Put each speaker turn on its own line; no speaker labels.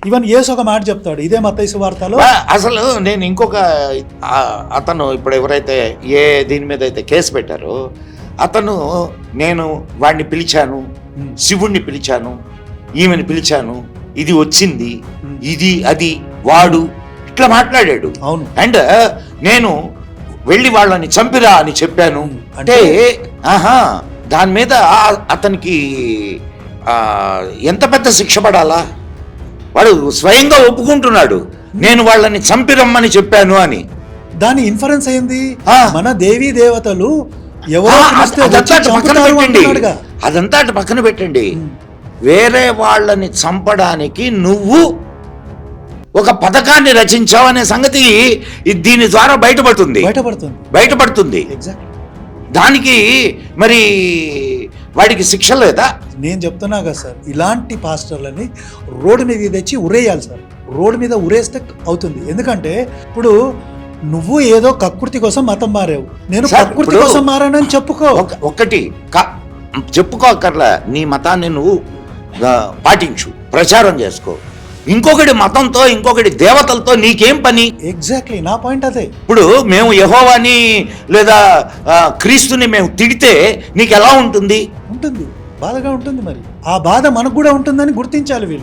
Even యేసు ఒక మాట చెప్తాడు ఇదే మత్తయి సువార్తలో.
అసలు నేను ఇంకొక అతను ఇప్పుడు ఎవరైతే ఏ దీని మీద అయితే కేసు పెట్టారో అతను నేను వాడిని పిలిచాను, శివుణ్ణి పిలిచాను, ఈమెను పిలిచాను, ఇది వచ్చింది, ఇది అది వాడు ఇట్లా మాట్లాడాడు.
అవును.
అండ్ నేను వెళ్ళి వాళ్ళని చంపిరా అని చెప్పాను అంటే దాని మీద అతనికి ఎంత పెద్ద శిక్ష పడాలా? వాడు స్వయంగా ఒప్పుకుంటున్నాడు నేను వాళ్ళని చంపిరమ్మని చెప్పాను అని.
దాని ఇన్ఫరెన్స్ అయింది మన దేవీ దేవతలు
అదంతా అటు పక్కన పెట్టండి. వేరే వాళ్ళని చంపడానికి నువ్వు ఒక పథకాన్ని రచించావు అనే సంగతి దీని ద్వారా బయటపడుతుంది. దానికి మరి వాడికి శిక్ష లేదా?
నేను చెప్తున్నా కదా సార్, ఇలాంటి పాస్టర్లని రోడ్డు మీద తెచ్చి ఉరేయాలి సార్. రోడ్డు మీద ఉరేస్తే అవుతుంది. ఎందుకంటే ఇప్పుడు నువ్వు ఏదో కక్కుర్తి కోసం మతం మారావు, నేను కక్కుర్తి కోసం మారానని చెప్పుకో.
ఒకటి చెప్పుకోకర్లా, నీ మతాన్ని నువ్వు పాటించు, ప్రచారం చేసుకో. ఇంకొకటి మతంతో ఇంకొకటి దేవతలతో నీకేం పని?
ఎగ్జాక్ట్లీ నా పాయింట్ అదే.
ఇప్పుడు మేము యెహోవాని లేదా క్రీస్తుని మేము తిడితే నీకు ఎలా ఉంటుంది?
బాధగా ఉంటుంది. మరి ఆ బాధ మనకు కూడా ఉంటుందని గుర్తించాలి వీళ్ళు.